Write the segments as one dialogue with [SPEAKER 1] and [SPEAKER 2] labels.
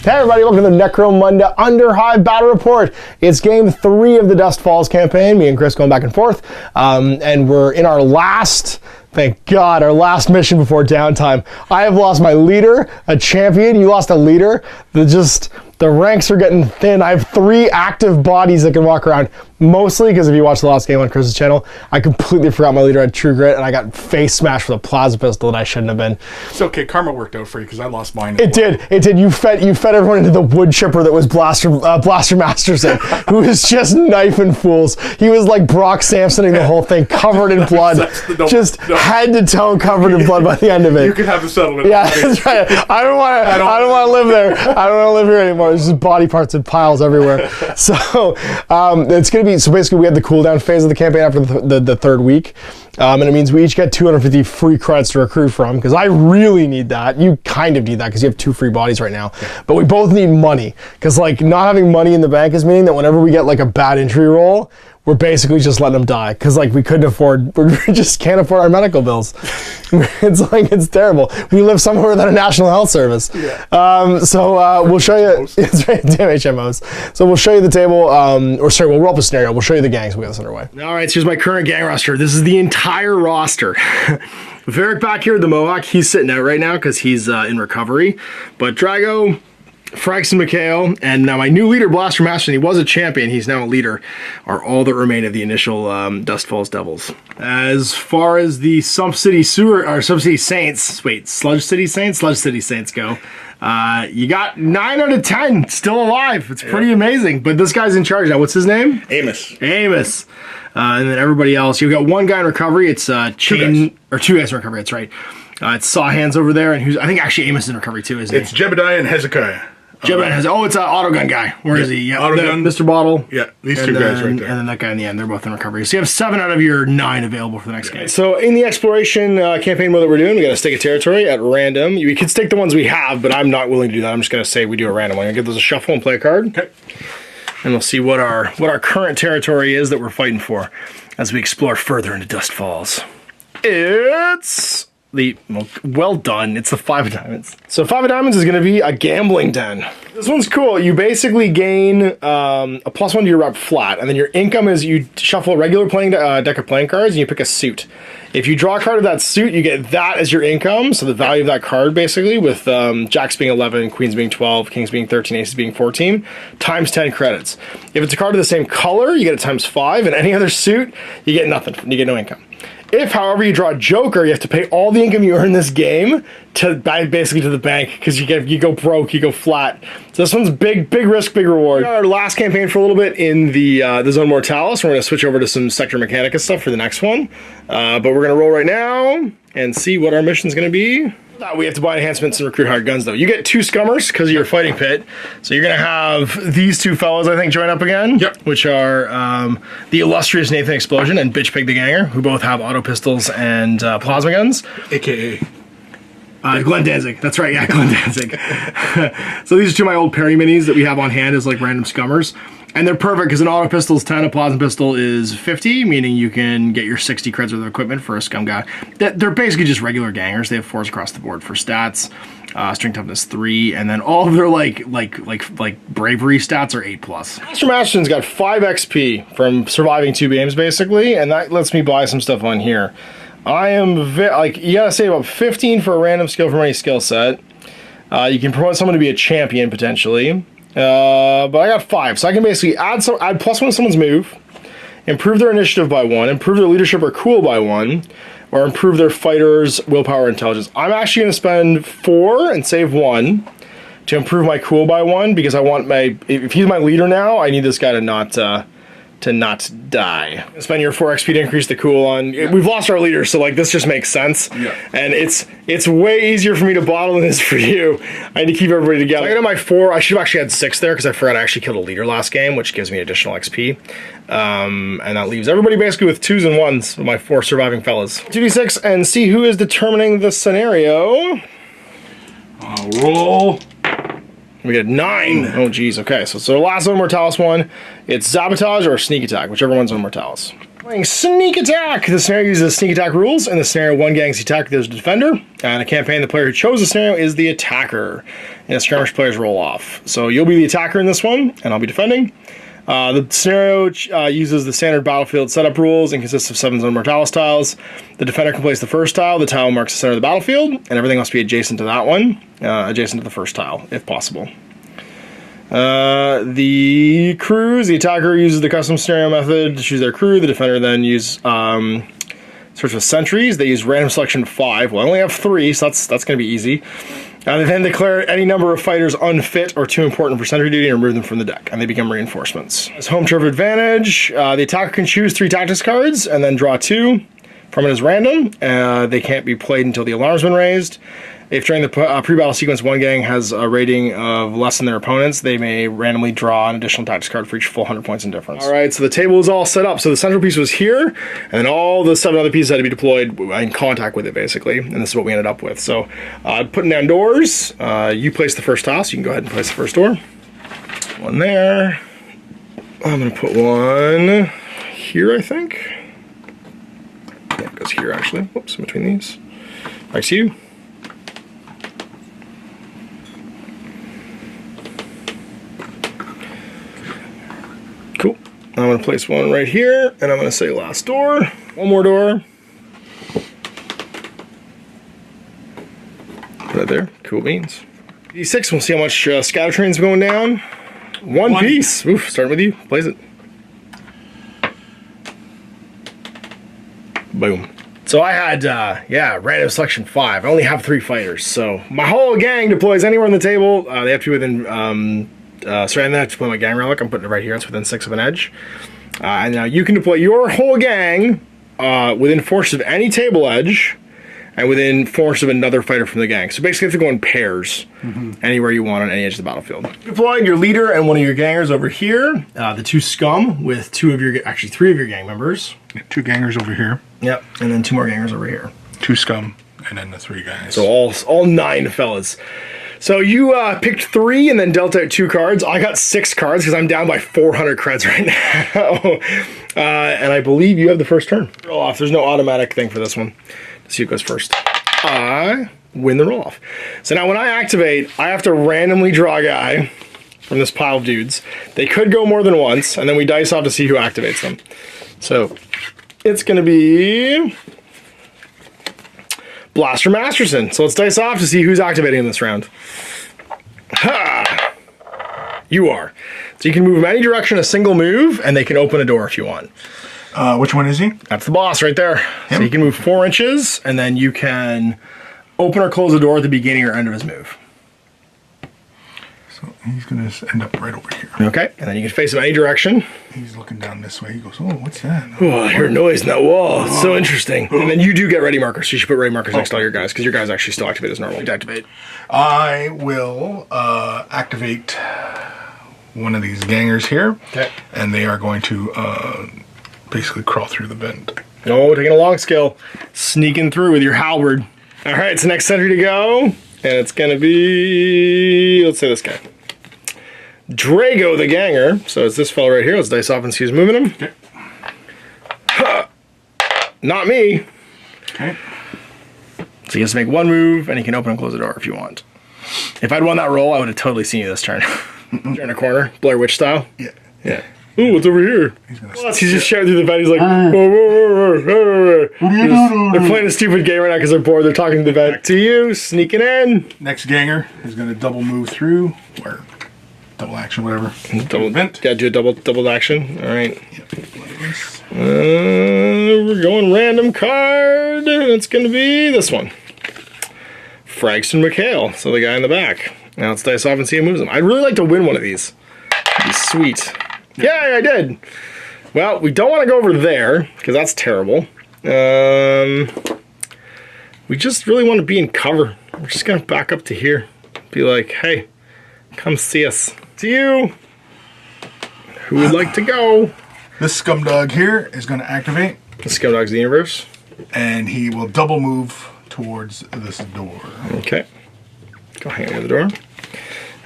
[SPEAKER 1] Hey everybody, welcome to the Necromunda Underhive Battle Report. It's game 3 of the Dust Falls campaign. Me and Chris going back and forth. And we're in our last, thank God, our last mission before downtime. I have lost my leader, a champion. You lost a leader. The ranks are getting thin. I have 3 active bodies that can walk around. Mostly because if you watch the last game on Chris's channel, I completely forgot my leader had True Grit and I got face smashed with a plasma pistol that I shouldn't have been.
[SPEAKER 2] It's okay, karma worked out for you because I lost mine.
[SPEAKER 1] It did. You fed everyone into the wood chipper that was Blaster Masterson, who was just knifing fools. He was like Brock Samsoning the whole thing, covered in blood, head to toe covered in blood by the end of it.
[SPEAKER 2] You can have the settlement.
[SPEAKER 1] Yeah, that's right. I don't want to live there. I don't want to live here anymore. There's just body parts in piles everywhere. So it's gonna be. So basically, we had the cooldown phase of the campaign after the third week, and it means we each get 250 free credits to recruit from. Because I really need that. You kind of need that because you have 2 free bodies right now. But we both need money because like not having money in the bank is meaning that whenever we get like a bad injury roll, we're basically just letting them die because like we just can't afford our medical bills. It's terrible. We live somewhere without a national health service. Yeah. So we'll show you. It's right, damn HMOs. So we'll show you the table. We'll roll up a scenario. We'll show you the gangs. We'll get this underway. All right. So here's my current gang roster. This is the entire roster. Varric back here, the Mohawk. He's sitting out right now because he's in recovery. But Drago, Frax and Mikhail, and now my new leader, Blaster Master, he was a champion, he's now a leader, are all that remain of the initial Dust Falls Devils. As far as the Sump-City Saints, wait, Sludge-City Saints go, you got 9 out of 10 still alive. It's pretty amazing, but this guy's in charge now. What's his name?
[SPEAKER 2] Amos.
[SPEAKER 1] And then everybody else, you've got 1 guy in recovery, it's 2 guys in recovery, that's right. It's Saw Hands over there, and I think actually Amos is in recovery too, isn't he?
[SPEAKER 2] It's Jebediah and Hezekiah.
[SPEAKER 1] It's an auto gun guy. Where is he? Yeah,
[SPEAKER 2] auto gun.
[SPEAKER 1] Mr. Bottle.
[SPEAKER 2] Yeah, these 2 guys right there.
[SPEAKER 1] And then that guy in the end. They're both in recovery. So you have 7 out of your 9 available for the next game. So in the exploration campaign mode that we're doing, we got to stake a territory at random. We can stake the ones we have, but I'm not willing to do that. I'm just going to say we do a random one. I'm going to give those a shuffle and play a card. Okay. And we'll see what our current territory is that we're fighting for as we explore further into Dust Falls. It's well done. It's the 5 of diamonds. So 5 of diamonds is going to be a gambling den. This one's cool. You basically gain a +1 to your rep flat, and then your income is you shuffle a regular playing deck of playing cards, and you pick a suit. If you draw a card of that suit, you get that as your income. So the value of that card, basically, with jacks being 11, queens being 12, kings being 13, aces being 14, times 10 credits. If it's a card of the same color, you get it times 5, and any other suit, you get nothing. You get no income. If, however, you draw a joker, you have to pay all the income you earn this game basically to the bank because you go broke, you go flat. So this one's big risk, big reward. Our last campaign for a little bit in the Zone Mortalis. We're going to switch over to some Sector Mechanica stuff for the next one. But we're going to roll right now and see what our mission's going to be. We have to buy enhancements and recruit hired guns, though. You get 2 scummers because of your fighting pit. So you're going to have these 2 fellows, I think, join up again. Yep. Which are the illustrious Nathan Explosion and Bitch Pig the Ganger, who both have auto pistols and plasma guns.
[SPEAKER 2] AKA.
[SPEAKER 1] Glenn Danzig. That's right, yeah, Glenn Danzig. So these are 2 of my old Perry minis that we have on hand as like random scummers. And they're perfect because an auto pistol is 10, a plasma pistol is 50, meaning you can get your 60 creds worth of equipment for a scum guy. They're basically just regular gangers. They have 4s across the board for stats, strength toughness 3, and then all of their like bravery stats are 8+. Master Masterson's got 5 XP from surviving 2 games basically, and that lets me buy some stuff on here. I am you gotta save up 15 for a random skill from any skill set. You can promote someone to be a champion potentially. But I got 5, so I can basically add +1 to someone's move, improve their initiative by 1, improve their leadership or cool by 1, or improve their fighters' willpower or intelligence. I'm actually going to spend 4 and save 1 to improve my cool by 1 because I want if he's my leader now, I need this guy to not die. Spend your 4 XP to increase the cool on. We've lost our leader, so like this just makes sense. Yeah. And it's way easier for me to bottle than it is for you. I need to keep everybody together. So I got my 4. I should have actually had 6 there because I forgot I actually killed a leader last game, which gives me additional XP. And that leaves everybody basically with 2s and 1s with my 4 surviving fellas. 2d6 and see who is determining the scenario.
[SPEAKER 2] I'll roll.
[SPEAKER 1] We got 9. Oh, geez. Okay, so the last Zone Mortalis one, it's Sabotage or Sneak Attack, whichever one's Zone Mortalis. Playing Sneak Attack. The scenario uses sneak attack rules. In the scenario, one gang's attack, there's a defender. In a campaign, the player who chose the scenario is the attacker. And a skirmish players roll off. So you'll be the attacker in this one, and I'll be defending. The scenario uses the standard battlefield setup rules and consists of 7 zone mortalis tiles. The defender can place the first tile. The tile marks the center of the battlefield, and everything must be adjacent to that one, adjacent to the first tile, if possible. The crews, the attacker uses the custom scenario method to choose their crew. The defender then uses search with sentries. They use random selection 5. Well, I only have 3, so that's going to be easy. They then declare any number of fighters unfit or too important for sentry duty and remove them from the deck, and they become reinforcements. As home turf advantage, the attacker can choose 3 tactics cards and then draw 2 from it as random. They can't be played until the alarm's been raised. If during the pre-battle sequence one gang has a rating of less than their opponents, they may randomly draw an additional tactics card for each full 100 points in difference. All right, so the table is all set up. So the central piece was here, and then all the 7 other pieces had to be deployed in contact with it, basically. And this is what we ended up with. So putting down doors, you place the first tile, so you can go ahead and place the first door. One there. I'm going to put one here, I think. Yeah, it goes here, actually. Whoops, in between these. Next to you. Cool. I'm going to place one right here, and I'm going to say last door. One more door. Right there. Cool beans. D6, we'll see how much scatter train's going down. One piece. Oof, starting with you. Place it. Boom. So I had, random selection 5. I only have 3 fighters, so my whole gang deploys anywhere on the table. They have to be within, sorry, I have to deploy my gang relic. I'm putting it right here. It's within 6 of an edge. And now you can deploy your whole gang within 4 inches of any table edge and within 4 inches of another fighter from the gang. So basically you have to go in pairs anywhere you want on any edge of the battlefield. Deployed your leader and one of your gangers over here. The 2 scum with 2 of your, actually 3 of your gang members.
[SPEAKER 2] 2 gangers over here.
[SPEAKER 1] Yep, and then 2 more gangers over here.
[SPEAKER 2] 2 scum, and then the 3 guys.
[SPEAKER 1] So all 9 fellas. So you picked 3 and then dealt out 2 cards. I got 6 cards because I'm down by 400 creds right now. And I believe you have the first turn. Roll off. There's no automatic thing for this one. Let's see who goes first. I win the roll off. So now when I activate, I have to randomly draw a guy from this pile of dudes. They could go more than once, and then we dice off to see who activates them. So it's going to be Blaster Masterson. So let's dice off to see who's activating in this round. Ha! You are. So you can move them any direction, a single move, and they can open a door if you want.
[SPEAKER 2] Which one is he?
[SPEAKER 1] That's the boss right there. Him? So you can move 4 inches, and then you can open or close the door at the beginning or end of his move.
[SPEAKER 2] So he's going to end up right over here.
[SPEAKER 1] Okay, and then you can face him any direction.
[SPEAKER 2] He's looking down this way. He goes, oh, what's that?
[SPEAKER 1] Oh, I hear a noise in that wall. It's so interesting. And then you do get ready markers. So you should put ready markers next to all your guys, because your guys actually still activate as normal. Activate.
[SPEAKER 2] I will activate one of these gangers here.
[SPEAKER 1] Okay.
[SPEAKER 2] And they are going to basically crawl through the vent.
[SPEAKER 1] Oh, taking a long skill. Sneaking through with your halberd. All right, it's the next sentry to go. And it's going to be, let's say this guy. Drago the Ganger. So it's this fellow right here. Let's dice off and see who's moving him.
[SPEAKER 2] Okay.
[SPEAKER 1] Not me.
[SPEAKER 2] Okay.
[SPEAKER 1] So he has to make 1 move, and he can open and close the door if you want. If I'd won that roll, I would have totally seen you this turn. Turn a corner, Blair Witch style.
[SPEAKER 2] Yeah.
[SPEAKER 1] Yeah. Ooh, what's over here? He's just shouting through the vent. He's like, whoa, whoa, whoa, whoa, whoa. They're playing a stupid game right now because they're bored. They're talking to the vent. To you, sneaking in.
[SPEAKER 2] Next ganger is going to double move through, or double action, whatever.
[SPEAKER 1] Double vent. Yeah, do a double action. All right.
[SPEAKER 2] Yep. Like this.
[SPEAKER 1] We're going random card. And it's going to be this one. Fragston McHale. So the guy in the back. Now let's dice off and see who moves him. I'd really like to win one of these. It'd be sweet. Yeah, I did. Well, we don't want to go over there, because that's terrible. We just really want to be in cover. We're just going to back up to here. Be like, hey, come see us. See you. Who would like to go?
[SPEAKER 2] This scumdog here is going to activate.
[SPEAKER 1] The Scumdog's the universe.
[SPEAKER 2] And he will double move towards this door.
[SPEAKER 1] Okay. Go hang out near the door.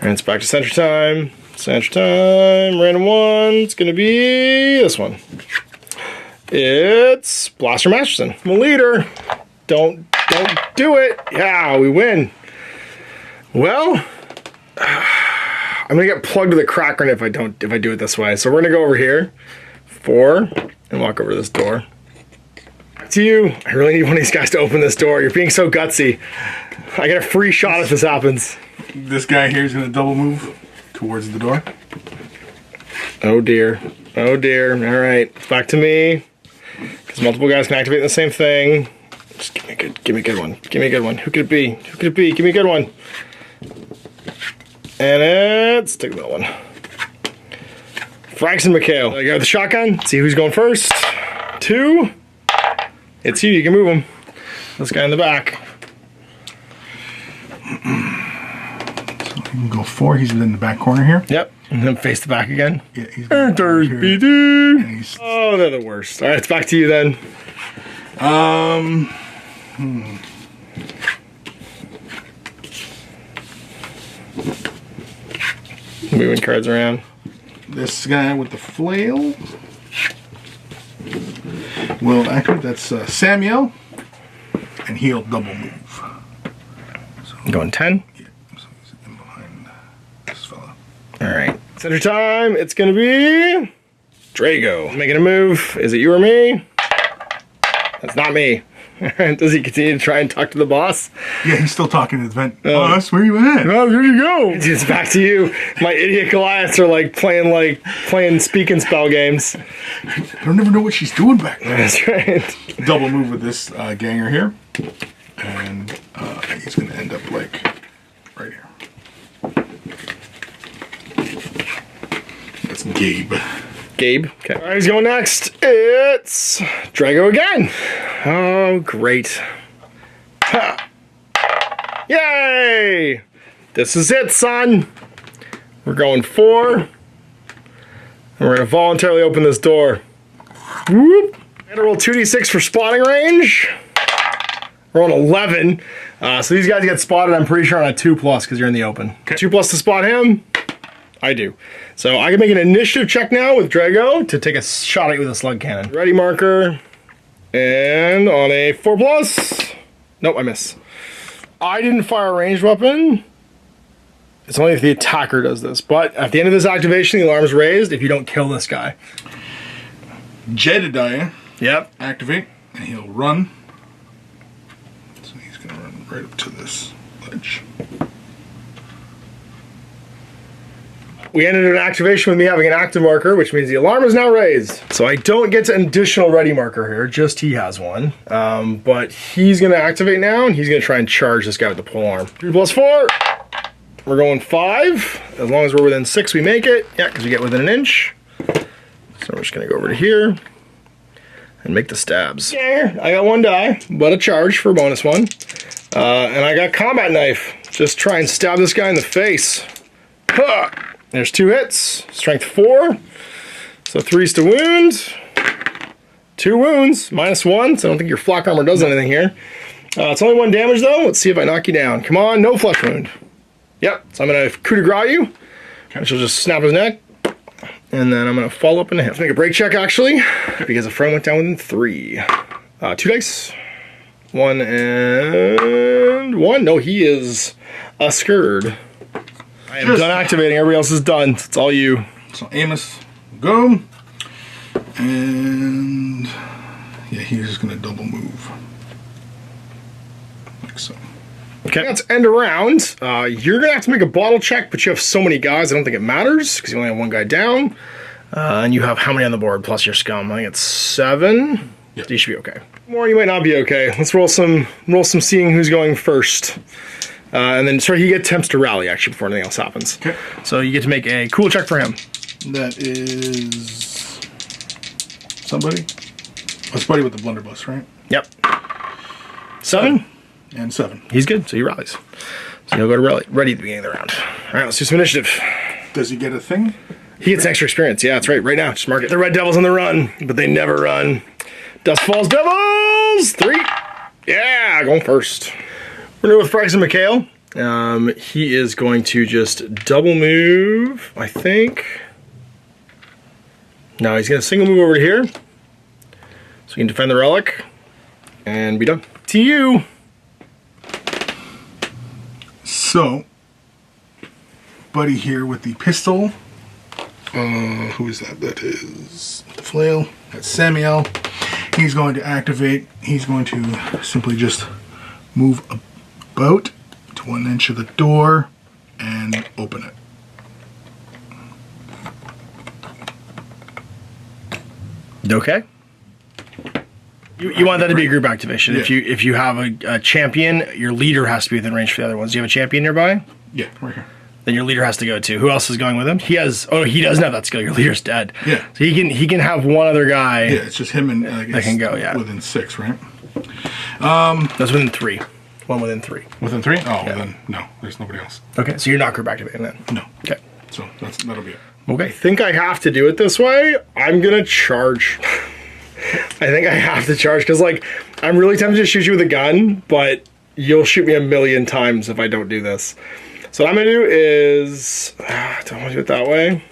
[SPEAKER 1] And it's back to center time. Center time, random one. It's going to be this one. It's Blaster Masterson. I'm a leader. Don't do it. Yeah, we win. Well, I'm gonna get plugged to the Kraken if I do it this way. So we're gonna go over here, 4, and walk over to this door. Back to you. I really need one of these guys to open this door. You're being so gutsy. I get a free shot if this happens.
[SPEAKER 2] This guy here is gonna double move towards the door.
[SPEAKER 1] Oh dear. Oh dear. All right, back to me. Because multiple guys can activate the same thing. Just give me a good one. Give me a good one. Who could it be? Who could it be? Give me a good one. And let's take the middle one. Franks and McHale. I got the shotgun. See who's going first. 2. It's you. You can move him. This guy in the back.
[SPEAKER 2] So you can go 4. He's in the back corner here.
[SPEAKER 1] Yep. And then face the back again.
[SPEAKER 2] Yeah, he's
[SPEAKER 1] Oh, they're the worst. All right, it's back to you then. Moving cards around.
[SPEAKER 2] This guy with the flail will activate. That's Samuel, and he'll double move. So,
[SPEAKER 1] Going 10.
[SPEAKER 2] yeah, so he's in behind this fella.
[SPEAKER 1] All right. Center time. It's going to be Drago. Making a move. Is it you or me? That's not me. Does he continue to try and talk to the boss?
[SPEAKER 2] Yeah, he's still talking to the vent. Boss, where you at?
[SPEAKER 1] Oh, here you go. It's back to you. My idiot Goliaths are playing speak and spell games.
[SPEAKER 2] I don't even know what she's doing back there.
[SPEAKER 1] That's right.
[SPEAKER 2] Double move with this ganger here, and he's going to end up like right here. That's Gabe.
[SPEAKER 1] Gabe. Okay. All right, he's going next. It's Drago again. Oh, great. Ha. Yay! This is it, son. We're going 4. And we're going to voluntarily open this door. Whoop. I'm going to roll 2d6 for spotting range. We're on 11. So these guys get spotted, I'm pretty sure, on a 2+ because you're in the open. Okay. 2+ to spot him. I do. So I can make an initiative check now with Drago to take a shot at you with a slug cannon. Ready marker. And on a 4+. Nope, I miss. I didn't fire a ranged weapon. It's only if the attacker does this. But at the end of this activation, the alarm is raised if you don't kill this guy.
[SPEAKER 2] Jedediah.
[SPEAKER 1] Yep.
[SPEAKER 2] Activate, and he'll run. So he's going to run right up to this ledge.
[SPEAKER 1] We ended an activation with me having an active marker, which means the alarm is now raised. So I don't get an additional ready marker here, just he has one. But he's gonna activate now, and he's gonna try and charge this guy with the polearm. 3+4, we're going 5. As long as we're within 6, we make it. Yeah, because we get within an inch. So we're just gonna go over to here and make the stabs. Yeah, I got 1 die, but a charge for a bonus 1. And I got combat knife. Just try and stab this guy in the face. Huh. There's 2 hits, strength 4, so 3's to wound, 2 wounds, -1, so I don't think your flak armor does anything here. It's only 1 damage though. Let's see if I knock you down. Come on, no flesh wound. Yep, so I'm gonna coup de grace you, which will just snap his neck, and then I'm gonna follow up in a hit. Let's make a break check actually, because a friend went down within 3. 2 dice, 1 and 1. No, he is a scared. I am done activating. Everybody else is done. It's all you.
[SPEAKER 2] So Amos, go. And yeah, he's just going to double move. Like so.
[SPEAKER 1] Okay, let's end a round. You're going to have to make a bottle check, but you have so many guys, I don't think it matters, because you only have 1 guy down. And you have how many on the board, plus your scum? I think it's 7.
[SPEAKER 2] Yep.
[SPEAKER 1] You should be okay. More, you might not be okay. Let's roll some seeing who's going first. And then, sorry, he gets attempts to rally, actually, before anything else happens.
[SPEAKER 2] Okay.
[SPEAKER 1] So you get to make a cool check for him.
[SPEAKER 2] That is somebody. That's buddy with the blunderbuss, right?
[SPEAKER 1] Yep. 7?
[SPEAKER 2] And 7.
[SPEAKER 1] He's good, so he rallies. So he'll go to ready at the beginning of the round. All right, let's do some initiative.
[SPEAKER 2] Does he get a thing?
[SPEAKER 1] He gets extra experience. Yeah, that's right. Right now, just mark it. The Red Devils on the run, but they never run. Dust Falls Devils! 3. Yeah, going first. We're going to go with Franks and McHale. He is going to just double move, I think. No, he's going to single move over to here. So you can defend the relic and be done. To you.
[SPEAKER 2] So, buddy here with the pistol. Who is that? That is the flail. That's Samuel. He's going to activate. He's going to simply just move about to 1 inch of the door and open it.
[SPEAKER 1] Okay. You want that to be a group activation.
[SPEAKER 2] Yeah.
[SPEAKER 1] If you have a champion, your leader has to be within range for the other ones. Do you have a champion nearby?
[SPEAKER 2] Yeah, right here.
[SPEAKER 1] Then your leader has to go too. Who else is going with him? He has. Oh, he doesn't have that skill. Your leader's dead.
[SPEAKER 2] Yeah.
[SPEAKER 1] So he can have one other guy.
[SPEAKER 2] Yeah, it's just him and
[SPEAKER 1] that can go. Yeah.
[SPEAKER 2] within 6, right?
[SPEAKER 1] That's within 3. One within 3.
[SPEAKER 2] Within 3? Oh, well then no. There's nobody else.
[SPEAKER 1] Okay, so you're not group activating then.
[SPEAKER 2] No.
[SPEAKER 1] Okay.
[SPEAKER 2] So that'll be it.
[SPEAKER 1] Okay. I think I have to do it this way. I'm gonna charge. I think I have to charge because like I'm really tempted to shoot you with a gun, but you'll shoot me a million times if I don't do this. So what I'm gonna do is I don't want to do it that way.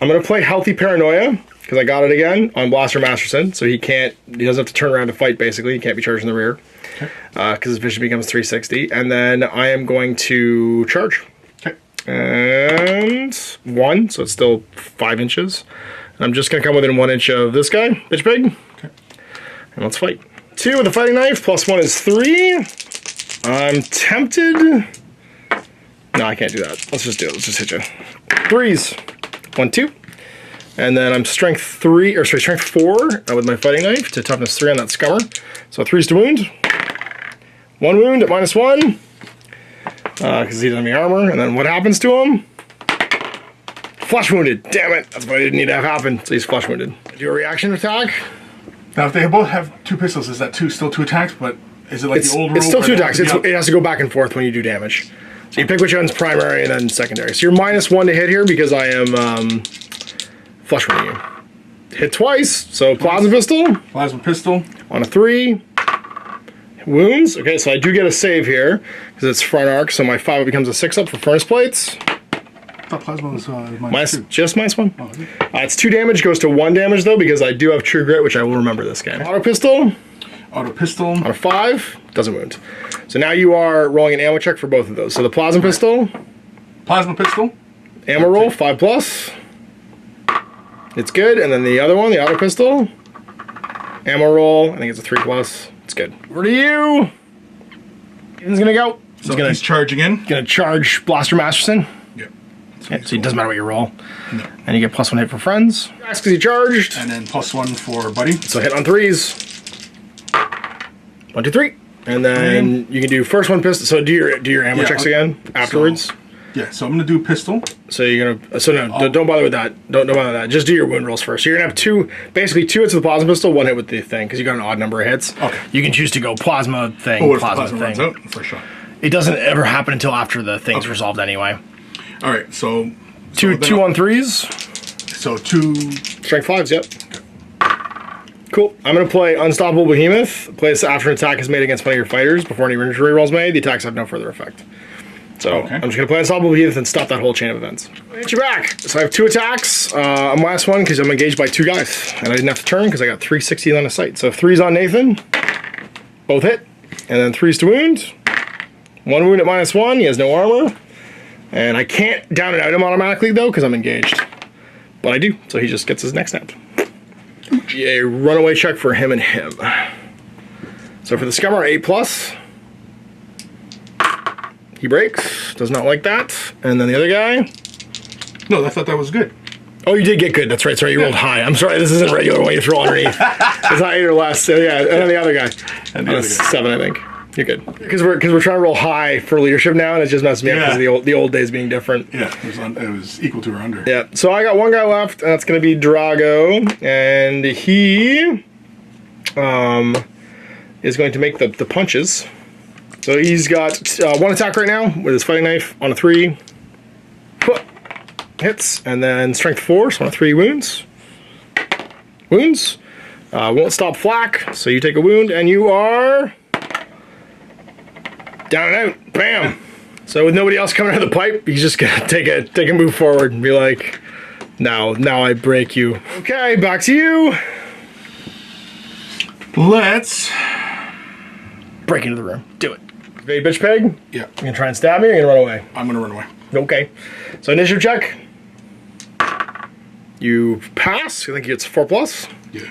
[SPEAKER 1] I'm gonna play Healthy Paranoia because I got it again on Blaster Masterson, so he doesn't have to turn around to fight. Basically, he can't be charged in the rear because his vision becomes 360, and then I am going to charge.
[SPEAKER 2] Okay.
[SPEAKER 1] And 1, so it's still 5 inches. I'm just gonna come within 1 inch of this guy, bitch pig.
[SPEAKER 2] Okay.
[SPEAKER 1] And let's fight. 2 with a fighting knife, +1 is 3. I'm tempted. No, I can't do that. Let's just do it. Let's just hit you. 3s. 1, 2. And then I'm strength 4 with my fighting knife to toughness 3 on that scummer. So 3s to wound. 1 wound at -1. Because he doesn't have any armor. And then what happens to him? Flesh wounded. Damn it. That's what I didn't need to have happen. So he's flesh wounded. Do a reaction attack.
[SPEAKER 2] Now, if they both have 2 pistols, is that still two attacks? But is it like the old rule?
[SPEAKER 1] It's still 2 attacks.
[SPEAKER 2] Yeah.
[SPEAKER 1] It has to go back and forth when you do damage. So you pick which one's primary and then secondary. So you're -1 to hit here because I am flesh wounding you. Hit twice. So plasma pistol.
[SPEAKER 2] Plasma pistol.
[SPEAKER 1] On a 3. Wounds. Okay, so I do get a save here because it's front arc. So my 5 becomes a 6 up for furnace plates.
[SPEAKER 2] I thought plasma was -2.
[SPEAKER 1] Just -1.
[SPEAKER 2] Oh, is it?
[SPEAKER 1] It's 2 damage, goes to 1 damage though, because I do have True Grit, which I will remember this game. Auto pistol.
[SPEAKER 2] Auto pistol.
[SPEAKER 1] On a 5, doesn't wound. So now you are rolling an ammo check for both of those. So the plasma pistol.
[SPEAKER 2] Plasma pistol.
[SPEAKER 1] Ammo roll, 5+. It's good. And then the other one, the auto pistol. Ammo roll, I think it's a 3+. It's good. Over to you. Ethan's gonna go.
[SPEAKER 2] He's charging in.
[SPEAKER 1] Gonna charge Blaster Masterson.
[SPEAKER 2] Yep.
[SPEAKER 1] Yeah, so it doesn't matter what you roll.
[SPEAKER 2] No.
[SPEAKER 1] And you get +1 hit for friends. That's because he charged.
[SPEAKER 2] And then +1 for buddy.
[SPEAKER 1] So hit on 3s. 1, 2, 3. And then you can do first one pistol. So do your ammo checks again afterwards.
[SPEAKER 2] Yeah, so I'm gonna do pistol.
[SPEAKER 1] So you're gonna. So no, don't bother with that. Don't bother with that. Just do your wound rolls first. So you're gonna have basically 2 hits with the plasma pistol, 1 hit with the thing, because you got an odd number of hits.
[SPEAKER 2] Okay.
[SPEAKER 1] You can choose to go plasma thing,
[SPEAKER 2] What if the
[SPEAKER 1] plasma
[SPEAKER 2] plasma
[SPEAKER 1] thing.
[SPEAKER 2] runs out? For sure.
[SPEAKER 1] It doesn't ever happen until after the thing's resolved anyway.
[SPEAKER 2] All right, so
[SPEAKER 1] Two on 3s.
[SPEAKER 2] So 2
[SPEAKER 1] Strength 5s. Yep. Cool. I'm going to play Unstoppable Behemoth. Play this after an attack is made against one of your fighters before any injury roll is made. The attacks have no further effect. So I'm just going to play Unstoppable Behemoth and stop that whole chain of events. Hit you back. So I have 2 attacks. I'm -1 because I'm engaged by 2 guys. And I didn't have to turn because I got 360 on a sight. So 3s on Nathan. Both hit. And then 3s to wound. 1 wound at -1. He has no armor. And I can't down and out him automatically though because I'm engaged. But I do. So he just gets his next snap. A runaway check for him and him. So for the scummer, 8+. He breaks. Does not like that. And then the other guy.
[SPEAKER 2] No, I thought that was good.
[SPEAKER 1] Oh, you did get good. That's right. Sorry, you rolled high. I'm sorry. This isn't regular when you throw underneath. It's not 8 or less. So yeah, and then the other guy.
[SPEAKER 2] And the other guy.
[SPEAKER 1] 7, I think. You're good. Because we're trying to roll high for leadership now, and it just messes me up because of the old days being different.
[SPEAKER 2] Yeah, it was equal to or under.
[SPEAKER 1] Yeah. So I got 1 guy left, and that's going to be Drago, and he is going to make the punches. So he's got 1 attack right now with his fighting knife on a 3. Hits, and then strength 4, so on a 3 wounds. Wounds. Won't stop flak, so you take a wound, and you are down and out. Bam. So with nobody else coming out of the pipe, he's just gonna take a move forward and be like, Now I break you. Okay, back to you.
[SPEAKER 2] Let's
[SPEAKER 1] break into the room. Do it. Hey, bitch pig.
[SPEAKER 2] Yeah.
[SPEAKER 1] You gonna try and stab me or you gonna run away?
[SPEAKER 2] I'm gonna run away.
[SPEAKER 1] Okay. So initiative check. You pass. I think it's 4+.
[SPEAKER 2] Yeah.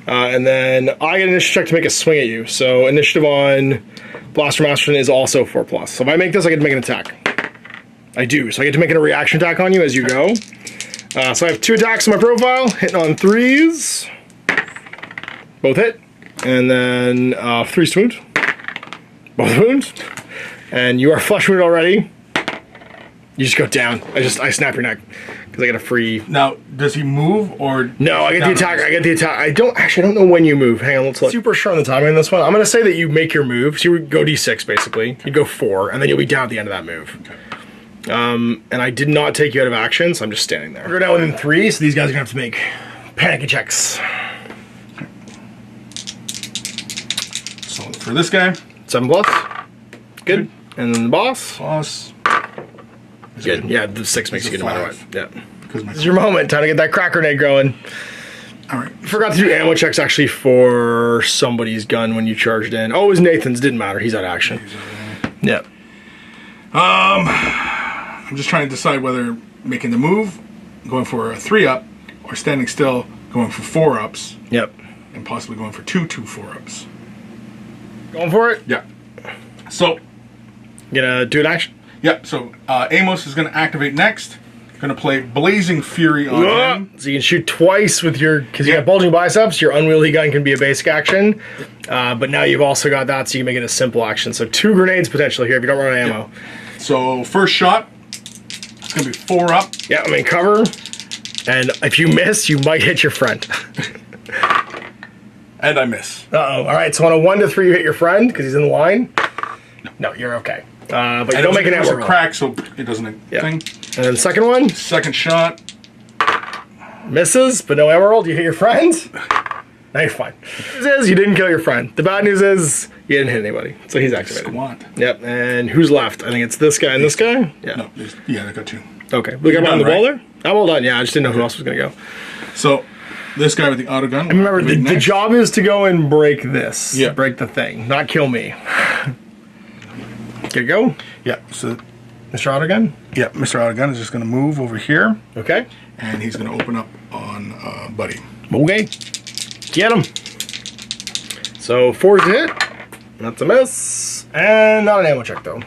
[SPEAKER 1] And then I get an initiative check to make a swing at you. So initiative on Blaster Masterson is also 4+. So if I make this, I get to make an attack. I do. So I get to make a reaction attack on you as you go. So I have 2 attacks on my profile, hitting on 3s. Both hit. And then 3 to wound. Both wounds. And you are flush wounded already. You just go down. I snap your neck. Because I get a free...
[SPEAKER 2] Now, does he move or...
[SPEAKER 1] No, I get the attack. I get the attack. I don't know when you move. Hang on, let's look. Super sure on the timing on this one. I'm going to say that you make your move. So you would go D6, basically. You'd go 4, and then you'll be down at the end of that move. Okay. And I did not take you out of action, so I'm just standing there. We're down within 3, so these guys are going to have to make panic checks.
[SPEAKER 2] So for this guy...
[SPEAKER 1] 7+. Good. And then the boss. Good. Yeah, the 6 makes you good no matter what. Yeah. This is your moment. Time to get that crack grenade going.
[SPEAKER 2] All right.
[SPEAKER 1] Forgot to do ammo checks actually for somebody's gun when you charged in. Oh, it was Nathan's. Didn't matter. He's out of action. Yeah.
[SPEAKER 2] I'm just trying to decide whether making the move, going for a 3-up, or standing still, going for 4-ups.
[SPEAKER 1] Yep.
[SPEAKER 2] And possibly going for 2 4-ups.
[SPEAKER 1] Going for it?
[SPEAKER 2] Yeah. So.
[SPEAKER 1] You gonna do an action?
[SPEAKER 2] Yep, so Amos is going to activate next. Going to play Blazing Fury on him.
[SPEAKER 1] So you can shoot twice with your... Because you got bulging biceps, your unwieldy gun can be a basic action. But now you've also got that, so you can make it a simple action. So 2 grenades potentially here if you don't run out of ammo.
[SPEAKER 2] Yep. So first shot, it's going to be 4-up.
[SPEAKER 1] Yeah, I mean cover. And if you miss, you might hit your friend.
[SPEAKER 2] And I miss.
[SPEAKER 1] Uh-oh. All right, so on a 1 to 3, you hit your friend because he's in the line? No, you're okay. But you don't make an ammo roll.
[SPEAKER 2] Crack, so it doesn't thing.
[SPEAKER 1] And then second one.
[SPEAKER 2] Second shot.
[SPEAKER 1] Misses, but no ammo roll. Do you hit your friend? Now you're fine. The news is you didn't kill your friend. The bad news is you didn't hit anybody. So he's activated.
[SPEAKER 2] Squat.
[SPEAKER 1] Yep, and who's left? I think it's this guy and this guy? Yeah.
[SPEAKER 2] No, I got 2.
[SPEAKER 1] Okay, we got on the ball there? I'm all done, yeah. I just didn't know who else was going to go.
[SPEAKER 2] So, this guy with the auto gun.
[SPEAKER 1] And remember, the job is to go and break this.
[SPEAKER 2] Yeah.
[SPEAKER 1] Break the thing, not kill me. Here you go.
[SPEAKER 2] Yeah, so...
[SPEAKER 1] Mr. Autogun?
[SPEAKER 2] Yeah, Mr. Autogun is just going to move over here.
[SPEAKER 1] Okay.
[SPEAKER 2] And he's going to open up on Buddy.
[SPEAKER 1] Okay. Get him. So 4 to hit. That's a miss. And not an ammo check, though.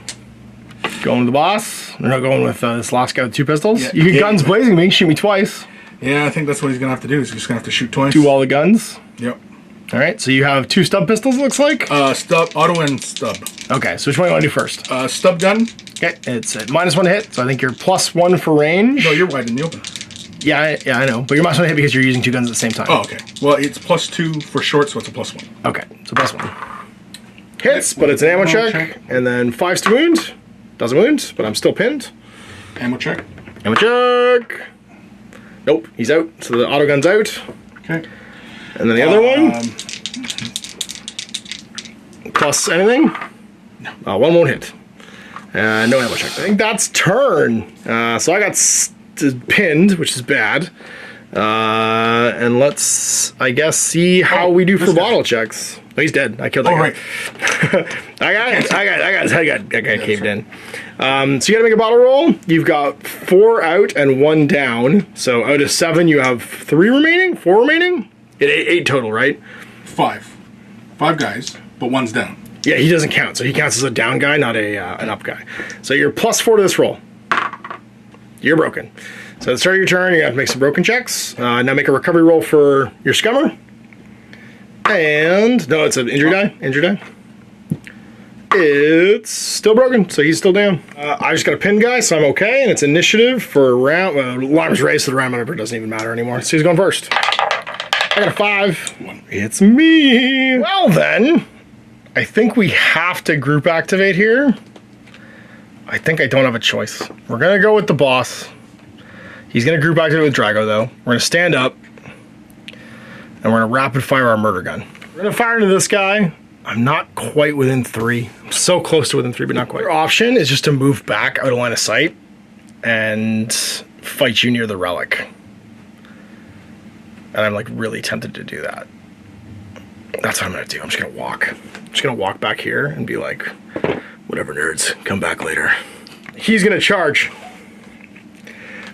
[SPEAKER 1] Going to the boss. They're not going with this last guy with 2 pistols.
[SPEAKER 2] Yeah,
[SPEAKER 1] you get guns blazing me. Shoot me twice.
[SPEAKER 2] Yeah, I think that's what he's going to have to do. He's just going to have to shoot twice.
[SPEAKER 1] 2 all the guns.
[SPEAKER 2] Yep.
[SPEAKER 1] All right, so you have 2 stub pistols, it looks like?
[SPEAKER 2] Stub, auto and stub.
[SPEAKER 1] Okay, so which one do you want to do first?
[SPEAKER 2] Stub gun.
[SPEAKER 1] Okay, it's a -1 to hit, so I think you're +1 for range.
[SPEAKER 2] No, you're wide in the open.
[SPEAKER 1] Yeah, I know, but you're -1 to hit because you're using 2 guns at the same time.
[SPEAKER 2] Oh, okay. Well, it's +2 for short, so it's a +1.
[SPEAKER 1] Okay, so +1. Hits, but it's an ammo check. And then 5s to wound. Doesn't wound, but I'm still pinned.
[SPEAKER 2] Ammo check.
[SPEAKER 1] Ammo check. Nope, he's out, so the auto gun's out.
[SPEAKER 2] Okay.
[SPEAKER 1] And then the other one. Plus anything? No. 1 won't hit. No ammo check. I think that's turn. So I got pinned, which is bad. And let's, I guess, see how we do for bottle checks. Oh, he's dead. I killed that guy.
[SPEAKER 2] Right.
[SPEAKER 1] I got his head got caved in. So you gotta make a bottle roll. You've got 4 out and 1 down. So out of 7, you have 3 remaining? 4 remaining? 8 total, right?
[SPEAKER 2] 5. 5 guys, but 1's down.
[SPEAKER 1] Yeah, he doesn't count. So he counts as a down guy, not an up guy. So you're +4 to this roll. You're broken. So at the start of your turn, you have to make some broken checks. Now make a recovery roll for your scummer. And, no, it's an injury die. Injury die. It's still broken, so he's still down. I just got a pin guy, so I'm okay. And it's initiative for round. Alarm's raised, so the round number doesn't even matter anymore. So he's going first. I got a 5. It's me. Well then, I think we have to group activate here. I think I don't have a choice. We're gonna go with the boss. He's gonna group activate with Drago though. We're gonna stand up and we're gonna rapid fire our murder gun. We're gonna fire into this guy. I'm not quite within 3. I'm so close to within 3, but not quite. Our option is just to move back out of line of sight and fight you near the relic. And I'm like really tempted to do that. That's what I'm gonna do. I'm just gonna walk. I'm just gonna walk back here and be like, whatever, nerds, come back later. He's gonna charge.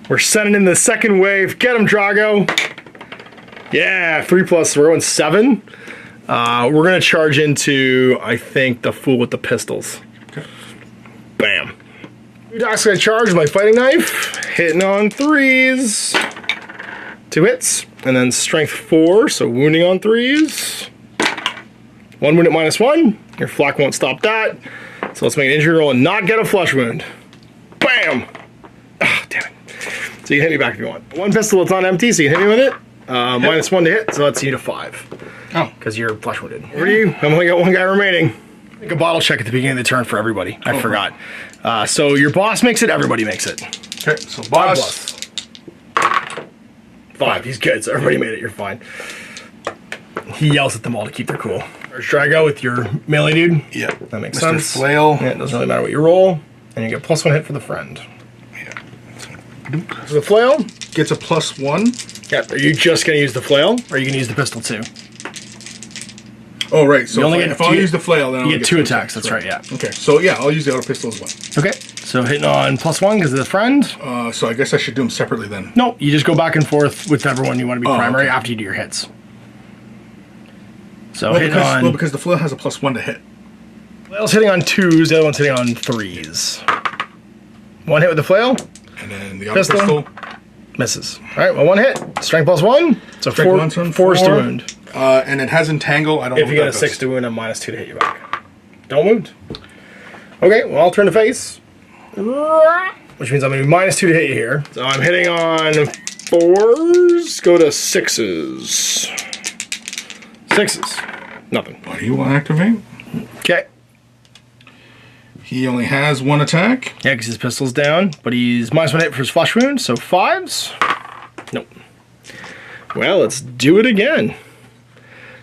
[SPEAKER 1] We're sending in the second wave. Get him, Drago. Yeah, 3+, we're going 7. We're gonna charge into, I think, the fool with the pistols.
[SPEAKER 2] Okay.
[SPEAKER 1] Bam. Doc's gonna charge with my fighting knife. Hitting on 3s. 2 hits. And then strength 4, so wounding on 3s. 1 wound at -1. Your flak won't stop that. So let's make an injury roll and not get a flesh wound. Bam! Ah, damn it. So you can hit me back if you want. 1 pistol, it's on empty, so you can hit me with it. -1 to hit, so that's you to 5.
[SPEAKER 2] Oh.
[SPEAKER 1] Because you're flesh wounded. Where are you? I've only got 1 guy remaining. Make a bottle check at the beginning of the turn for everybody. I forgot. So your boss makes it, everybody makes it.
[SPEAKER 2] Okay, so boss.
[SPEAKER 1] 5. He's good, so everybody made it, you're fine. He yells at them all to keep their cool. Should I go with your melee dude?
[SPEAKER 2] Yeah.
[SPEAKER 1] That makes
[SPEAKER 2] Mr.
[SPEAKER 1] sense.
[SPEAKER 2] Flail.
[SPEAKER 1] Yeah, it doesn't really matter what you roll. And you get +1 hit for the friend.
[SPEAKER 2] Yeah.
[SPEAKER 1] So the flail?
[SPEAKER 2] Gets a +1.
[SPEAKER 1] Yeah, are you just going to use the flail? Or are you going to use the pistol too?
[SPEAKER 2] Oh, right. So
[SPEAKER 1] You only
[SPEAKER 2] if
[SPEAKER 1] get
[SPEAKER 2] I
[SPEAKER 1] two-
[SPEAKER 2] use the flail, then I'll
[SPEAKER 1] You get 2 attacks, that's right, yeah.
[SPEAKER 2] Okay, so yeah, I'll use the auto pistol as well.
[SPEAKER 1] Okay, so hitting on +1 because of the friend.
[SPEAKER 2] So I guess I should do them separately then.
[SPEAKER 1] No, you just go back and forth with everyone you want to be primary
[SPEAKER 2] okay.
[SPEAKER 1] after you do your hits. So
[SPEAKER 2] Well,
[SPEAKER 1] hitting on...
[SPEAKER 2] because the flail has a +1 to hit.
[SPEAKER 1] Flail's hitting on 2s, the other one's hitting on 3s. 1 hit with the flail,
[SPEAKER 2] And then the auto
[SPEAKER 1] Pistol.
[SPEAKER 2] pistol.
[SPEAKER 1] misses. All right, well, 1 hit. Strength +1, so
[SPEAKER 2] Strength
[SPEAKER 1] 4
[SPEAKER 2] 1, so
[SPEAKER 1] force to
[SPEAKER 2] 4.
[SPEAKER 1] wound.
[SPEAKER 2] And it has entangle. I don't know
[SPEAKER 1] If you
[SPEAKER 2] what
[SPEAKER 1] get a
[SPEAKER 2] that
[SPEAKER 1] 6
[SPEAKER 2] does.
[SPEAKER 1] to wound, I'm -2 to hit you back. Don't wound. Okay, well, I'll turn to face. Which means I'm going to be -2 to hit you here. So I'm hitting on 4s, go to 6s. 6s. Nothing.
[SPEAKER 2] Buddy will activate.
[SPEAKER 1] Okay.
[SPEAKER 2] He only has 1 attack.
[SPEAKER 1] Yeah, because his pistol's down, but he's -1 hit for his flesh wound, so 5s. Nope. Well, let's do it again.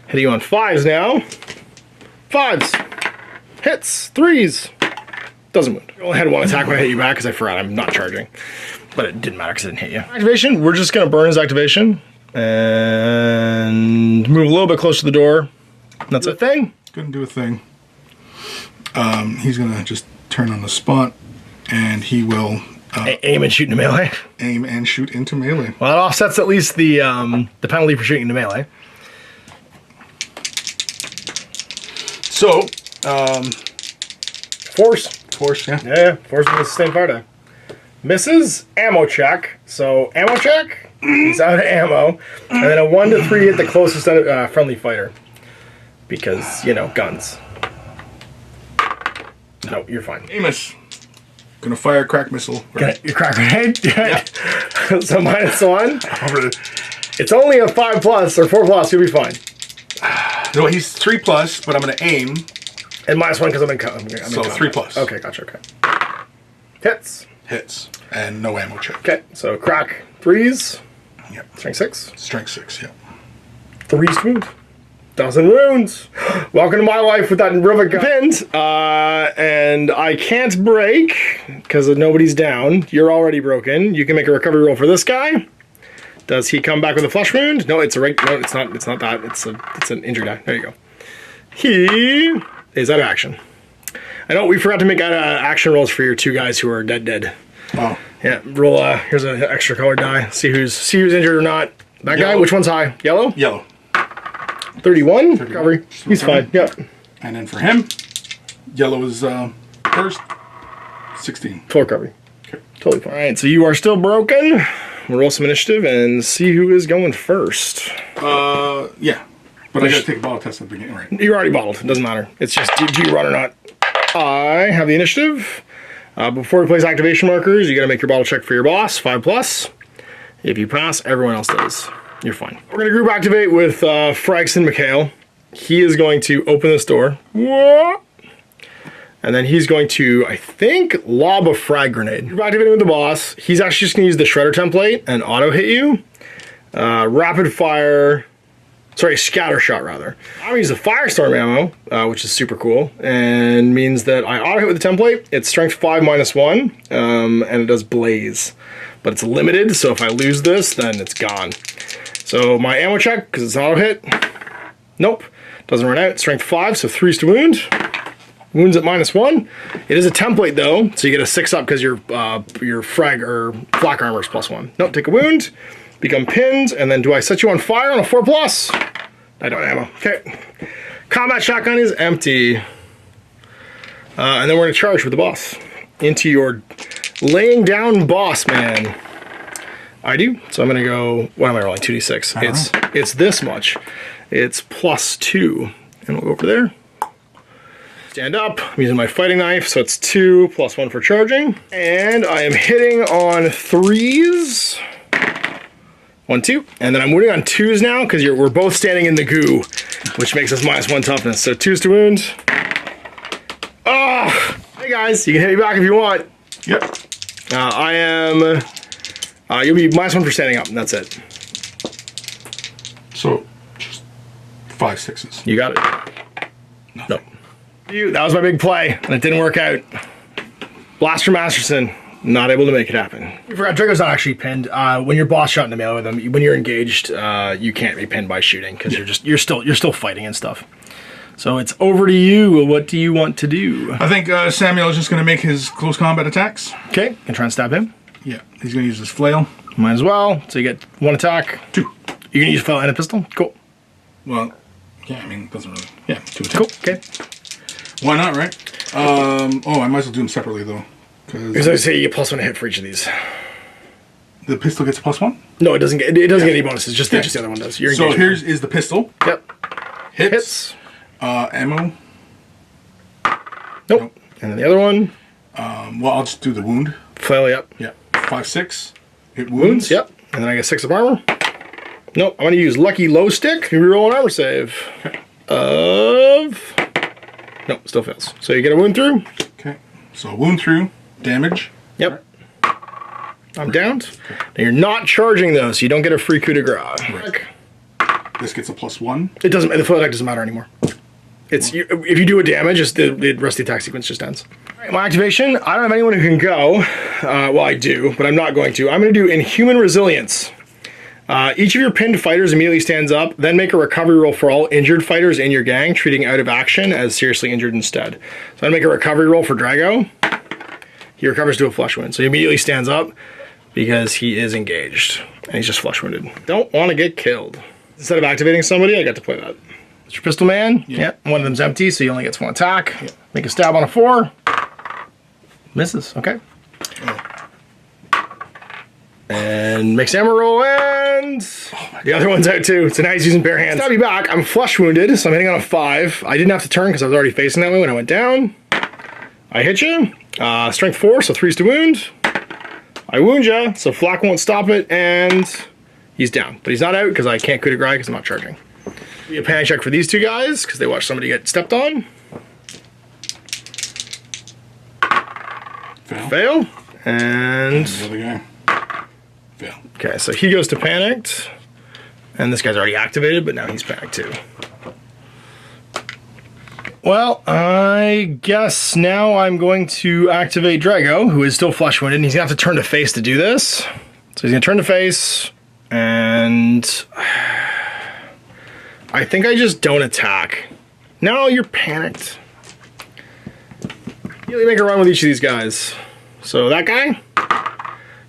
[SPEAKER 1] Hitting you on 5s now. 5s. Hits. 3s. Doesn't wound. I only had 1 attack when I hit you back because I forgot I'm not charging. But it didn't matter because I didn't hit you. Activation, we're just going to burn his activation. And move a little bit closer to the door. That's a thing.
[SPEAKER 2] Gonna do a thing. He's gonna just turn on the spot, and he will
[SPEAKER 1] Aim and shoot into melee.
[SPEAKER 2] aim and shoot into melee.
[SPEAKER 1] Well, that offsets at least the penalty for shooting into melee.
[SPEAKER 2] So,
[SPEAKER 1] Force.
[SPEAKER 2] yeah.
[SPEAKER 1] Yeah, force with the sustained fire die. Misses, ammo check. So, ammo check, he's out of ammo. And then a 1 to 3 hit the closest friendly fighter. Because, you know, guns. No, you're fine.
[SPEAKER 2] Amos. Gonna fire a crack missile.
[SPEAKER 1] Your crack grenade?
[SPEAKER 2] Yeah.
[SPEAKER 1] So -1. It's only a 5+ or 4+, you'll be fine.
[SPEAKER 2] No, he's 3+, but I'm gonna aim.
[SPEAKER 1] And -1 because I'm in
[SPEAKER 2] So 3+.
[SPEAKER 1] Okay, gotcha, okay. Hits.
[SPEAKER 2] Hits. And no ammo check.
[SPEAKER 1] Okay, so crack 3s.
[SPEAKER 2] Yep.
[SPEAKER 1] Strength 6.
[SPEAKER 2] Strength 6, yeah.
[SPEAKER 1] 3 wounds. 1,000 wounds. Welcome to my life with that rivet gun pinned. And I can't break because nobody's down. You're already broken. You can make a recovery roll for this guy. Does he come back with a flesh wound? No, it's a no, it's not. It's not that. It's an injury die. There you go. He is out of action. I know we forgot to make action rolls for your 2 guys who are dead.
[SPEAKER 2] Oh.
[SPEAKER 1] Yeah, roll. Here's an extra colored die. See who's injured or not. That guy.
[SPEAKER 2] Yellow.
[SPEAKER 1] Which one's high? Yellow.
[SPEAKER 2] Yellow.
[SPEAKER 1] 31. Recovery. He's fine. Yep.
[SPEAKER 2] And then for him, yellow is first. 16.
[SPEAKER 1] Full recovery.
[SPEAKER 2] Okay.
[SPEAKER 1] Totally fine. All right, so you are still broken. We'll roll some initiative and see who is going first.
[SPEAKER 2] Yeah. But I gotta take a bottle test at the beginning, right?
[SPEAKER 1] You're already bottled. It doesn't matter. It's just do you run or not. I have the initiative. Before we place activation markers, you got to make your bottle check for your boss, 5+. If you pass, everyone else does. You're fine. We're going to group activate with Fraxton McHale. He is going to open this door. Whoa. And then he's going to, I think, lob a frag grenade. Group activating with the boss. He's actually just going to use the shredder template and auto hit you. Rapid fire. Sorry, scatter shot rather. I'm gonna use the firestorm ammo, which is super cool, and means that I auto hit with the template. It's strength 5 -1, and it does blaze, but it's limited. So if I lose this, then it's gone. So my ammo check, because it's an auto hit. Nope. Doesn't run out. Strength 5, so 3's to wound. Wounds at -1. It is a template though, so you get a 6 up because your frag or flak armor is +1. Nope, take a wound, become pinned, and then do I set you on fire on a 4+? I don't have ammo. Okay. Combat shotgun is empty. And then we're gonna charge with the boss. Into your laying down boss, man. I do. So I'm gonna go, what am I rolling? 2d6. It's this much. It's +2. And we'll go over there. Stand up, I'm using my fighting knife, so it's 2 + 1 for charging. And I am hitting on 3s. 1, 2. And then I'm wounding on 2s now, because we're both standing in the goo, which makes us -1 toughness. So 2s to wound. Ah! Hey guys, you can hit me back if you want.
[SPEAKER 2] Yep.
[SPEAKER 1] I am, you'll be -1 for standing up, and that's it.
[SPEAKER 2] So, just 5 6s.
[SPEAKER 1] You got it. No. That was my big play, and it didn't work out. Blaster Masterson, not able to make it happen. You forgot, Drago's not actually pinned. When you're boss shot in the melee with him, when you're engaged, you can't be pinned by shooting, because you're still fighting and stuff. So it's over to you. What do you want to do?
[SPEAKER 2] I think Samuel is just going to make his close combat attacks.
[SPEAKER 1] Okay, can try and stab him.
[SPEAKER 2] Yeah, he's going to use his flail.
[SPEAKER 1] Might as well. So you get 1 attack.
[SPEAKER 2] 2.
[SPEAKER 1] You're gonna use a flail and a pistol? Cool.
[SPEAKER 2] Well, yeah, I mean, it doesn't really. Yeah, 2 attacks.
[SPEAKER 1] Cool, okay.
[SPEAKER 2] Why not, right? Oh, I might as well do them separately, though.
[SPEAKER 1] Because I say you get +1 hit for each of these.
[SPEAKER 2] The pistol gets a +1?
[SPEAKER 1] No, it doesn't get any bonuses, just the other one does.
[SPEAKER 2] So here's is the pistol.
[SPEAKER 1] Yep.
[SPEAKER 2] Hits. Ammo.
[SPEAKER 1] Nope. And then the other one.
[SPEAKER 2] Well, I'll just do the wound.
[SPEAKER 1] Flail, yep.
[SPEAKER 2] Yeah. 5 6. Hit wounds.
[SPEAKER 1] Yep. And then I get 6 of armor. Nope. I'm gonna use Lucky Low Stick. You reroll an armor save. Of. Nope, still fails. So you get a wound through.
[SPEAKER 2] Okay. So wound through. Damage.
[SPEAKER 1] Yep. I'm downed. Okay. Now you're not charging though, so you don't get a free coup de grace.
[SPEAKER 2] Right. This gets a +1.
[SPEAKER 1] It doesn't. The flail attack doesn't matter anymore. It's if you do a damage, the rest of the attack sequence just ends. All right, my activation. I don't have anyone who can go. Well, I do, but I'm not going to. I'm going to do Inhuman Resilience. Each of your pinned fighters immediately stands up, then make a recovery roll for all injured fighters in your gang, treating out of action as seriously injured instead. So I'm going to make a recovery roll for Drago. He recovers to a flesh wound, so he immediately stands up because he is engaged, and he's just flesh wounded. Don't want to get killed. Instead of activating somebody, I got to play that. It's your pistol man. Yeah. One of them's empty, so he only gets 1 attack. Yeah. Make a stab on a 4. Misses. Okay. And makes ammo roll, and the other one's out too. So now he's using bare hands. Stab you back. I'm flesh wounded, so I'm hitting on a 5. I didn't have to turn because I was already facing that way when I went down. I hit you. Strength 4, so 3's to wound. I wound you, so flak won't stop it, and he's down. But he's not out because I can't coup de grace because I'm not charging. Be a panic check for these 2 guys because they watched somebody get stepped on. Fail. And
[SPEAKER 2] the other guy. Fail.
[SPEAKER 1] Okay, so he goes to panicked, and this guy's already activated, but now he's panicked too. Well, I guess now I'm going to activate Drago, who is still flesh wounded, and he's gonna have to turn to face to do this. So he's gonna turn to face, and I think I just don't attack. No, you're panicked. You make a run with each of these guys. So that guy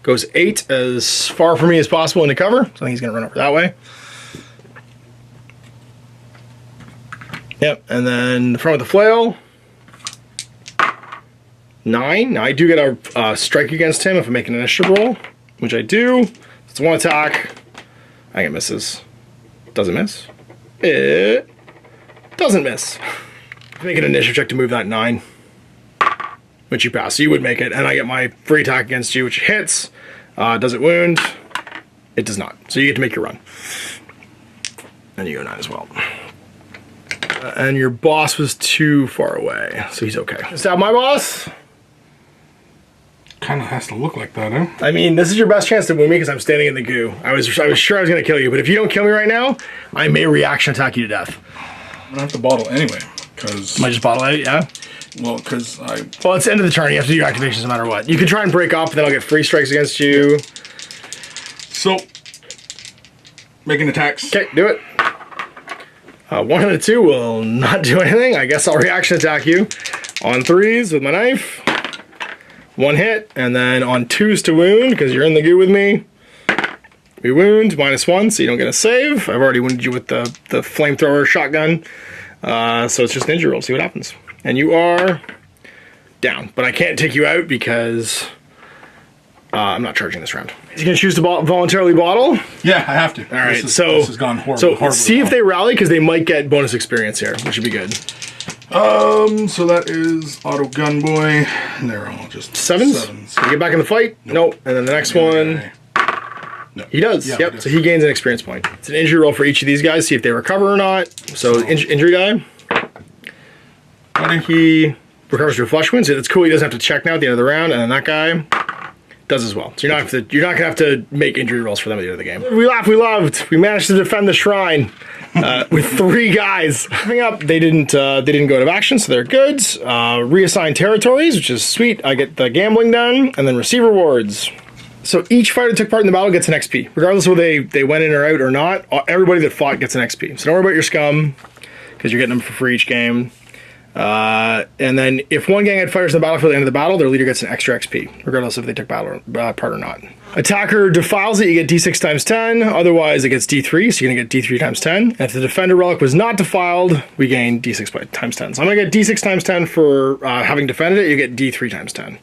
[SPEAKER 1] goes 8 as far from me as possible into cover. So I think he's gonna run over that way. Yep, and then the front with the flail. 9. Now I do get a strike against him if I make an initiative roll, which I do. It's 1 attack. I think it misses. Does it miss? It doesn't miss. Make an initiative check to move that 9. Which you pass, so you would make it, and I get my free attack against you, which hits. Does it wound? It does not. So you get to make your run. And you go 9 as well. And your boss was too far away, so he's okay. Stab my boss?
[SPEAKER 2] Kind of has to look like that, huh?
[SPEAKER 1] I mean, this is your best chance to wound me because I'm standing in the goo. I was sure I was going to kill you, but if you don't kill me right now, I may reaction attack you to death.
[SPEAKER 2] I'm going to have to bottle anyway, because...
[SPEAKER 1] Might just bottle out, yeah?
[SPEAKER 2] Well, because I...
[SPEAKER 1] Well, it's the end of the turn. You have to do your activations no matter what. You can try and break up, then I'll get free strikes against you.
[SPEAKER 2] So, Making attacks.
[SPEAKER 1] Okay, do it. 1 and a 2 will not do anything. I guess I'll reaction attack you on 3s with my knife. 1 hit, and then on 2s to wound, because you're in the goo with me. We wound, -1, so you don't get a save. I've already wounded you with the flamethrower shotgun. So it's just an injury roll, see what happens. And you are down, but I can't take you out because I'm not charging this round. You can choose to voluntarily bottle.
[SPEAKER 2] Yeah, I have to.
[SPEAKER 1] All right,
[SPEAKER 2] this has gone horrible.
[SPEAKER 1] So see if they rally, because they might get bonus experience here, which would be good.
[SPEAKER 2] So that is Auto Gun Boy. And they're all just
[SPEAKER 1] 7s. Can you get back in the fight? Nope. And then the next one.
[SPEAKER 2] No.
[SPEAKER 1] He does.
[SPEAKER 2] Yeah,
[SPEAKER 1] yep. So he gains an experience point. It's an injury roll for each of these guys. See if they recover or not. So injury die. He recovers to a flush wound. So that's cool. He doesn't have to check now at the end of the round. And then that guy does as well. So you're not gonna have to make injury rolls for them at the end of the game. We laughed. We loved. We managed to defend the shrine with 3 guys. Coming up, they didn't go out of action, so they're good. Reassign territories, which is sweet. I get the gambling done, and then receive rewards. So each fighter that took part in the battle gets an XP. Regardless of whether they went in or out or not, everybody that fought gets an XP. So don't worry about your scum, because you're getting them for free each game. And then if one gang had fighters in the battlefield at the end of the battle, their leader gets an extra XP, regardless if they took part or not. Attacker defiles it, you get D6 times 10. Otherwise, it gets D3, so you're going to get D3 times 10. And if the defender relic was not defiled, we gain D6 times 10. So I'm going to get D6 times 10 for having defended it. You get D3 times 10.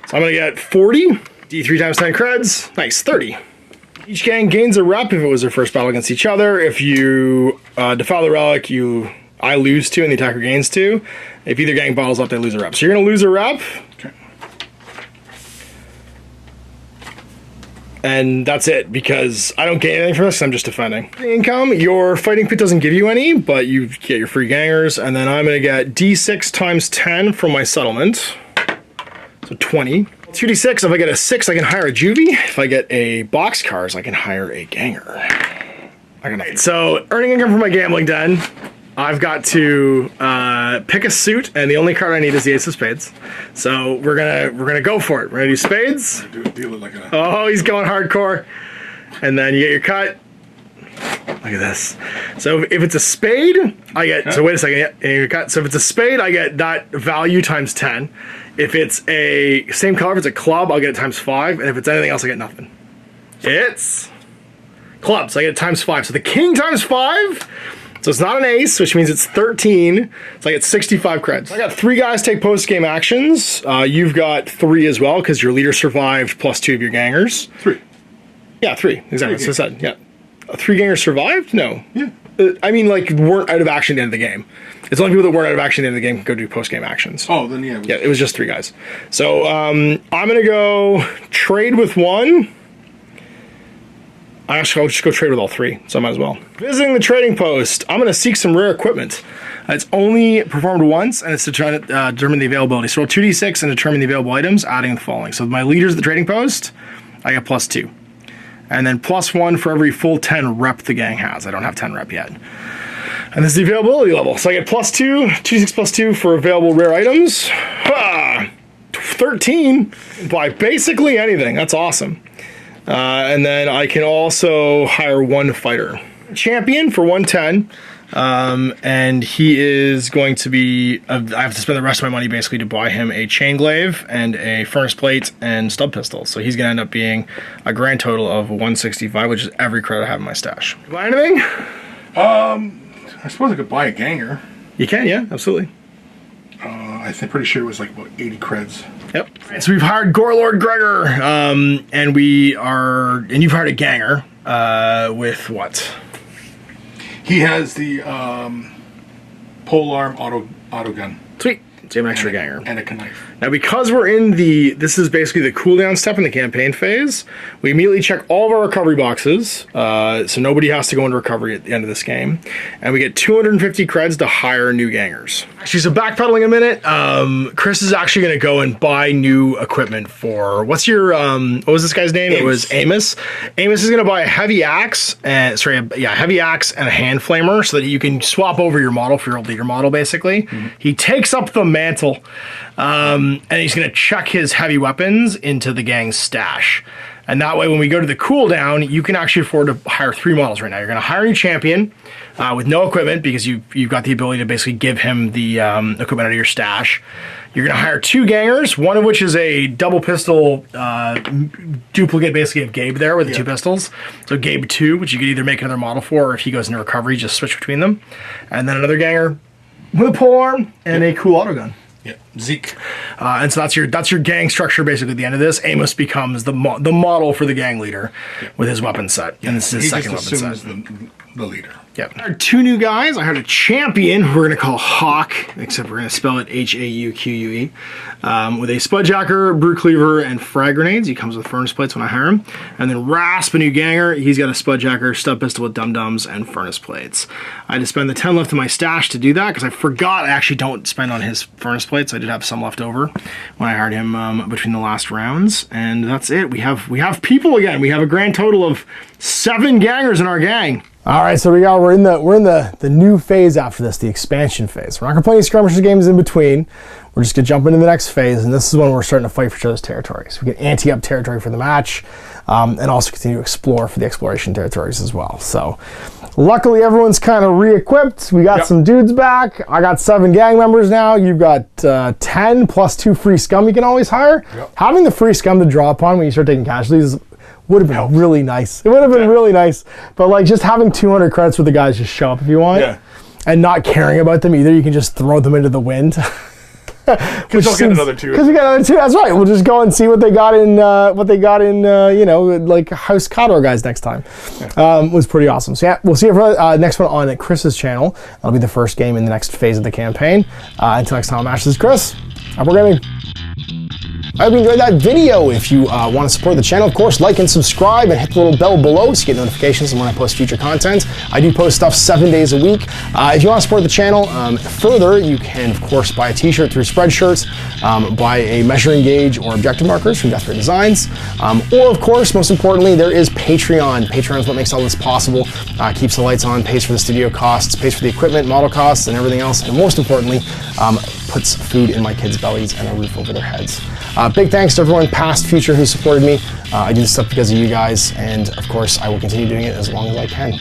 [SPEAKER 1] So I'm going to get 40. D3 times 10 creds. Nice, 30. Each gang gains a rep if it was their first battle against each other. If you defile the relic, I lose 2 and the attacker gains 2. If either gang bottles up, they lose a rep. So you're going to lose a rep.
[SPEAKER 2] Okay.
[SPEAKER 1] And that's it, because I don't gain anything from this, I'm just defending. Income, your fighting pit doesn't give you any, but you get your free gangers, and then I'm going to get D6 times 10 from my settlement. So 20. 2d6, if I get a 6, I can hire a juvie. If I get a boxcars, I can hire a ganger. So, earning income from my gambling den. I've got to pick a suit, and the only card I need is the Ace of Spades. So we're gonna go for it. We're gonna do spades.
[SPEAKER 2] Deal it like a...
[SPEAKER 1] Oh, he's going hardcore. And then you get your cut. Look at this. So if it's a spade, I get. So wait a second. Yeah, your cut. So if it's a spade, I get that value times 10. If it's a same color, if it's a club, I'll get it times 5. And if it's anything else, I get nothing. It's clubs. I get it times 5. So the king times 5. So it's not an ace, which means it's 13. So I get 65 creds. I got 3 guys take post-game actions. You've got 3 as well, because your leader survived plus 2 of your gangers.
[SPEAKER 2] 3.
[SPEAKER 1] Yeah, 3. Exactly. So I said, yeah. 3 gangers survived? No.
[SPEAKER 2] Yeah.
[SPEAKER 1] I mean, like, weren't out of action at the end of the game. It's only people that weren't out of action at the end of the game can go do post-game actions.
[SPEAKER 2] Oh, then yeah.
[SPEAKER 1] Yeah, it was just 3 guys. So I'm going to go trade with 1. I'll just go trade with all 3, so I might as well. Visiting the trading post, I'm going to seek some rare equipment. It's only performed once, and it's to try to determine the availability. So roll 2d6 and determine the available items, adding the following. So my leaders at the trading post, I get plus 2. And then plus 1 for every full 10 rep the gang has. I don't have 10 rep yet. And this is the availability level. So I get plus 2, 2d6 plus 2 for available rare items. 13 by basically anything. That's awesome. And then I can also hire 1 fighter. Champion for 110. And he is going to be, I have to spend the rest of my money basically to buy him a chain glaive and a furnace plate and stub pistol. So he's going to end up being a grand total of 165, which is every credit I have in my stash. Buy anything?
[SPEAKER 2] I suppose I could buy a ganger.
[SPEAKER 1] You can, yeah, absolutely.
[SPEAKER 2] I'm pretty sure it was like about 80 creds.
[SPEAKER 1] Yep. So we've hired Gorelord Gregor, and you've hired a ganger, with what?
[SPEAKER 2] He has the polearm auto gun.
[SPEAKER 1] Sweet. So you have an extra ganger.
[SPEAKER 2] And a knife.
[SPEAKER 1] Now, because we're in this is basically the cooldown step in the campaign phase, we immediately check all of our recovery boxes, so nobody has to go into recovery at the end of this game, and we get 250 creds to hire new gangers. Actually, so backpedaling a minute, Chris is actually going to go and buy new equipment for, what was this guy's name? Amos. It was Amos. Amos is going to buy a heavy axe, heavy axe and a hand flamer, so that you can swap over your model for your old leader model, basically. Mm-hmm. He takes up the mantle, and he's going to chuck his heavy weapons into the gang's stash. And that way, when we go to the cooldown, you can actually afford to hire 3 models right now. You're going to hire a new champion with no equipment because you've got the ability to basically give him the equipment out of your stash. You're going to hire 2 gangers, one of which is a double pistol duplicate, basically, of Gabe there with the 2 pistols. So Gabe 2, which you could either make another model for, or if he goes into recovery, just switch between them. And then another ganger with a polearm and a cool auto gun.
[SPEAKER 2] Yeah, Zeke.
[SPEAKER 1] And so that's your gang structure basically at the end of this. Amos becomes the model for the gang leader with his weapon set. And this is his second weapon set.
[SPEAKER 2] The leader.
[SPEAKER 1] Yep. I hired 2 new guys. I hired a champion who we're going to call Hawk, except we're going to spell it Hauque, with a Spudjacker, Brute Cleaver, and frag grenades. He comes with furnace plates when I hire him. And then Rasp, a new ganger. He's got a Spudjacker, stub pistol with dum-dums, and furnace plates. I had to spend the 10 left in my stash to do that because I forgot I actually don't spend on his furnace plates. I did have some left over when I hired him between the last rounds. And that's it. We have people again. We have a grand total of 7 gangers in our gang. All right, so we're in the new phase after this, the expansion phase. We're not gonna play any skirmishes games in between. We're just gonna jump into the next phase, and this is when we're starting to fight for each other's territories. We can ante up territory for the match, and also continue to explore for the exploration territories as well. So, luckily everyone's kind of re-equipped. We got some dudes back. I got 7 gang members now. You've got 10 plus 2 free scum you can always hire. Having the free scum to draw upon when you start taking casualties would have been really nice. It would have been really nice. But like just having 200 credits for the guys just show up if you want. Yeah. And not caring about them either. You can just throw them into the wind.
[SPEAKER 2] Because they'll get another 2.
[SPEAKER 1] Because we got another 2. That's right. We'll just go and see what they got in, you know, like House Cador guys next time. It was pretty awesome. So yeah, we'll see you for next one on Chris's channel. That'll be the first game in the next phase of the campaign. Until next time, this is Chris. Apple Gaming. I hope you enjoyed that video. If you want to support the channel, of course, like and subscribe and hit the little bell below so you get notifications when I post future content. I do post stuff 7 days a week. If you want to support the channel further, you can, of course, buy a t-shirt through Spreadshirts, buy a measuring gauge or objective markers from Death Ray Designs, or, of course, most importantly, there is Patreon. Patreon is what makes all this possible, keeps the lights on, pays for the studio costs, pays for the equipment, model costs, and everything else, and most importantly, puts food in my kids' bellies and a roof over their heads. Big thanks to everyone, past, future, who supported me. I do this stuff because of you guys, and of course, I will continue doing it as long as I can.